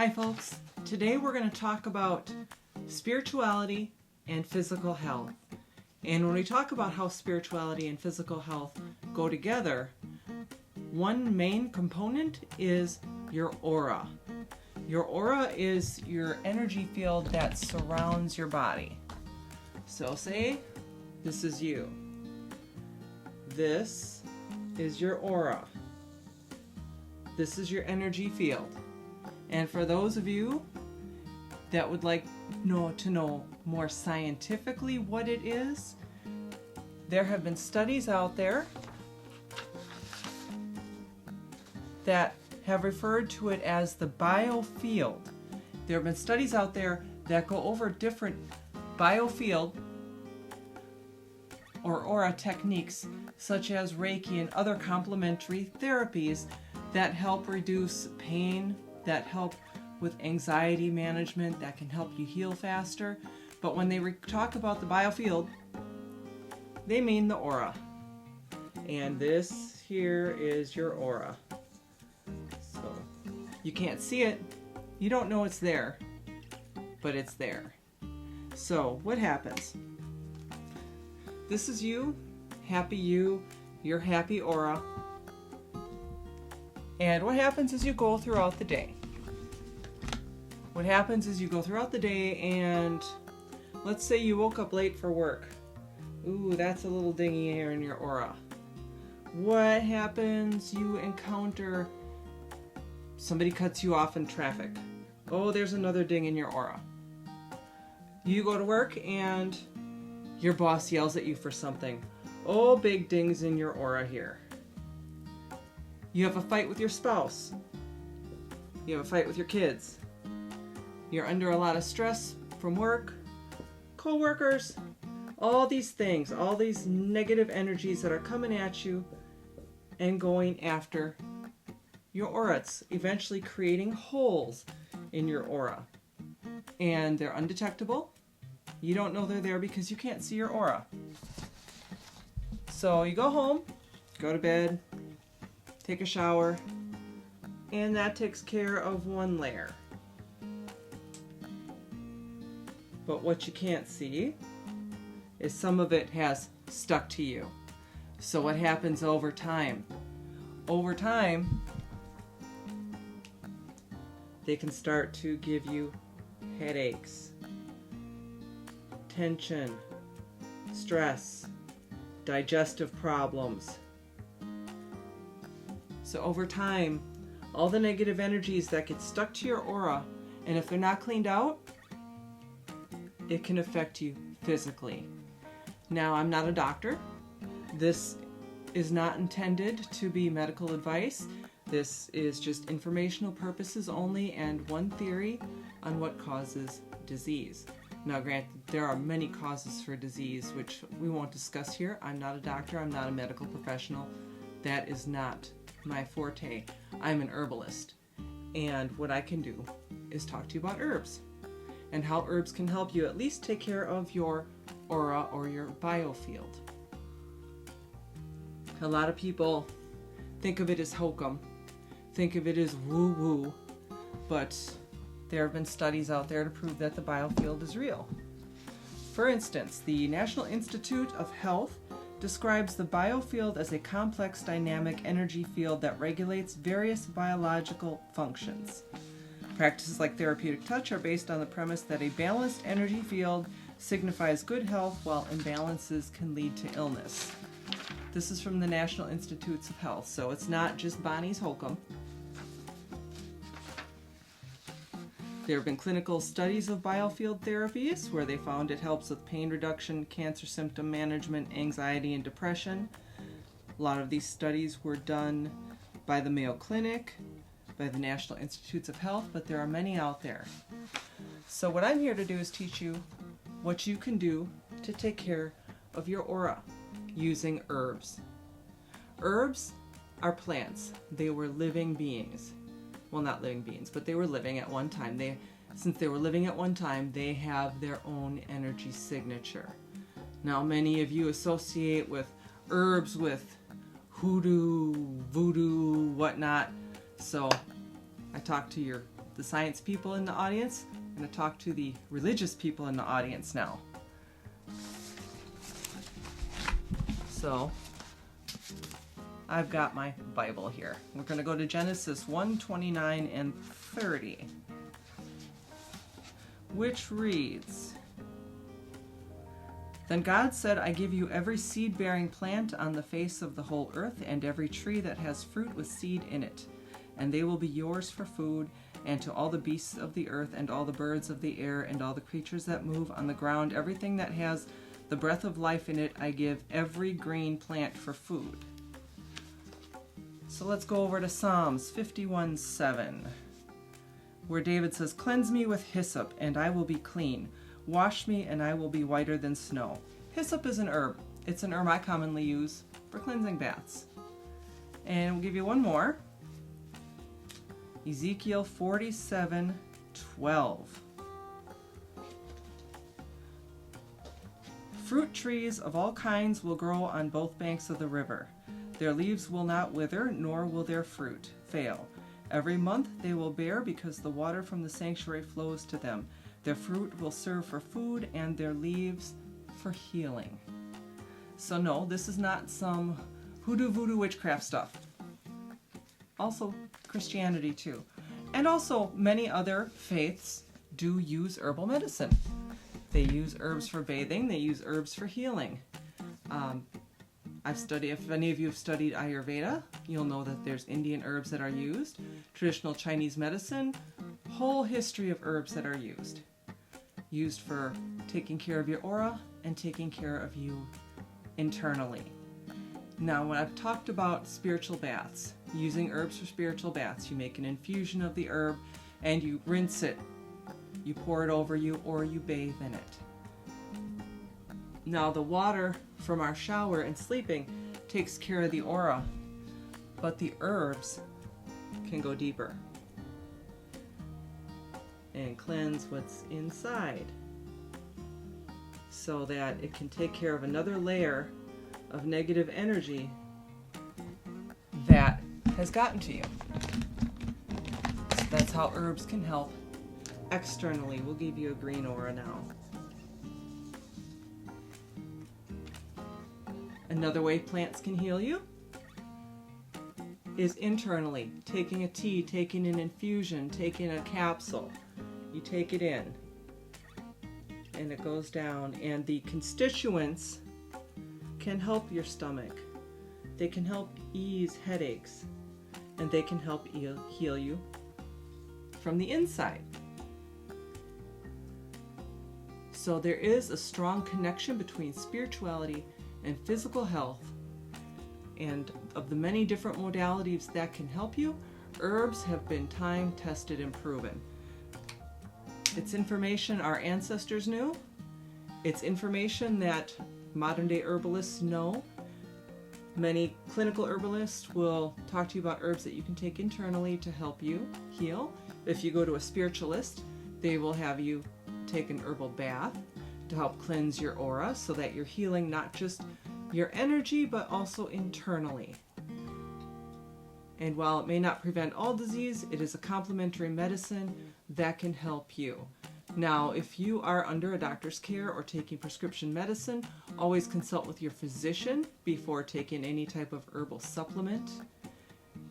Hi folks, today we're going to talk about spirituality and physical health. And when we talk about how spirituality and physical health go together, one main component is your aura. Your aura is your energy field that surrounds your body. So say this is you. This is your aura. This is your energy field. And for those of you that would like to know more scientifically what it is, there have been studies out there that have referred to it as the biofield. There have been studies out there that go over different biofield or aura techniques such as Reiki and other complementary therapies that help reduce pain, that help with anxiety management, that can help you heal faster. But when they talk about the biofield, they mean the aura. And this here is your aura. So you can't see it, you don't know it's there, but it's there. So what happens? This is you, your happy aura. And what happens is you go throughout the day. What happens is you go throughout the day and let's say you woke up late for work. Ooh, that's a little dingy here in your aura. What happens? You encounter somebody cuts you off in traffic. Oh, there's another ding in your aura. You go to work and your boss yells at you for something. Oh, big dings in your aura here. You have a fight with your spouse. You have a fight with your kids. You're under a lot of stress from work, co-workers, all these things, all these negative energies that are coming at you and going after your aura. It's eventually creating holes in your aura. And they're undetectable. You don't know they're there because you can't see your aura. So you go home, go to bed, take a shower, and that takes care of one layer. But what you can't see is some of it has stuck to you. So what happens over time? Over time, they can start to give you headaches, tension, stress, digestive problems. So over time, all the negative energies that get stuck to your aura, and if they're not cleaned out, it can affect you physically. Now, I'm not a doctor. This is not intended to be medical advice. This is just informational purposes only and one theory on what causes disease. Now, granted, there are many causes for disease, which we won't discuss here. I'm not a doctor. I'm not a medical professional. That is not my forte. I'm an herbalist. And what I can do is talk to you about herbs and how herbs can help you at least take care of your aura or your biofield. A lot of people think of it as hokum, think of it as woo-woo, but there have been studies out there to prove that the biofield is real. For instance, the National Institute of Health describes the biofield as a complex dynamic energy field that regulates various biological functions. Practices like therapeutic touch are based on the premise that a balanced energy field signifies good health, while imbalances can lead to illness. This is from the National Institutes of Health, so it's not just Bonnie's hokum. There have been clinical studies of biofield therapies where they found it helps with pain reduction, cancer symptom management, anxiety, and depression. A lot of these studies were done by the Mayo Clinic, by the National Institutes of Health, but there are many out there. So what I'm here to do is teach you what you can do to take care of your aura using herbs. Herbs are plants. They were living beings. Well, not living beings, but they were living at one time. Since they were living at one time, they have their own energy signature. Now, many of you associate with herbs with hoodoo, voodoo, whatnot. So I talk to your the science people in the audience. I'm going to talk to the religious people in the audience now. So, I've got my Bible here. We're going to go to Genesis 1, 29 and 30, which reads, "Then God said, I give you every seed-bearing plant on the face of the whole earth, and every tree that has fruit with seed in it, and they will be yours for food, and to all the beasts of the earth, and all the birds of the air, and all the creatures that move on the ground, everything that has the breath of life in it, I give every green plant for food." So let's go over to Psalms 51:7, where David says, "Cleanse me with hyssop, and I will be clean. Wash me, and I will be whiter than snow." Hyssop is an herb. It's an herb I commonly use for cleansing baths. And we'll give you one more. Ezekiel 47:12. "Fruit trees of all kinds will grow on both banks of the river. Their leaves will not wither, nor will their fruit fail. Every month they will bear, because the water from the sanctuary flows to them. Their fruit will serve for food, and their leaves for healing." So no, this is not some hoodoo voodoo witchcraft stuff. Also Christianity too. And also many other faiths do use herbal medicine. They use herbs for bathing, they use herbs for healing. If any of you have studied Ayurveda, you'll know that there's Indian herbs that are used, traditional Chinese medicine, whole history of herbs that are used for taking care of your aura and taking care of you internally. Now, when I've talked about spiritual baths, using herbs for spiritual baths, you make an infusion of the herb and you rinse it. You pour it over you, or you bathe in it. Now, the water from our shower and sleeping takes care of the aura, but the herbs can go deeper and cleanse what's inside, so that it can take care of another layer of negative energy that has gotten to you. So that's how herbs can help externally. We'll give you a green aura now. Another way plants can heal you is internally, taking a tea, taking an infusion, taking a capsule. You take it in and it goes down, and the constituents can help your stomach. They can help ease headaches, and they can help heal you from the inside. So there is a strong connection between spirituality and physical health, and of the many different modalities that can help you, herbs have been time tested and proven. It's information our ancestors knew. It's information that modern day herbalists know. Many clinical herbalists will talk to you about herbs that you can take internally to help you heal. If you go to a spiritualist, they will have you take an herbal bath to help cleanse your aura, so that you're healing not just your energy, but also internally. And while it may not prevent all disease, it is a complementary medicine that can help you. Now, if you are under a doctor's care or taking prescription medicine, always consult with your physician before taking any type of herbal supplement.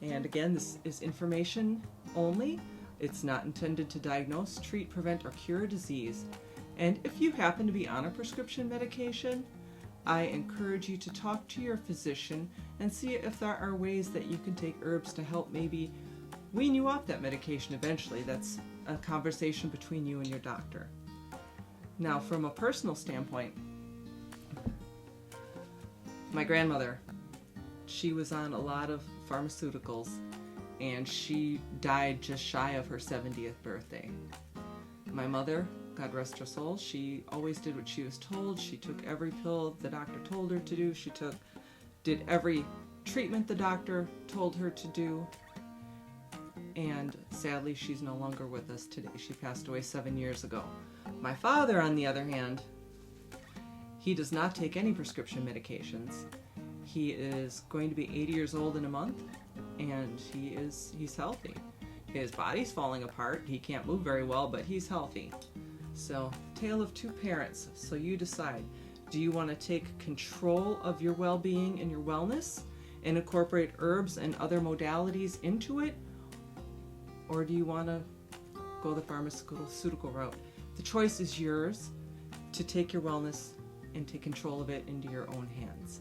And again, this is information only. It's not intended to diagnose, treat, prevent, or cure disease. And if you happen to be on a prescription medication, I encourage you to talk to your physician and see if there are ways that you can take herbs to help maybe wean you off that medication eventually. That's a conversation between you and your doctor. Now, from a personal standpoint, my grandmother, she was on a lot of pharmaceuticals, and she died just shy of her 70th birthday. My mother, God rest her soul, she always did what she was told. She took every pill the doctor told her to do. She did every treatment the doctor told her to do. And sadly, she's no longer with us today. She passed away 7 years ago. My father, on the other hand, he does not take any prescription medications. He is going to be 80 years old in a month, and he's healthy. His body's falling apart. He can't move very well, but he's healthy. So, tale of two parents. So you decide. Do you want to take control of your well-being and your wellness and incorporate herbs and other modalities into it? Or do you want to go the pharmaceutical route? The choice is yours to take your wellness and take control of it into your own hands.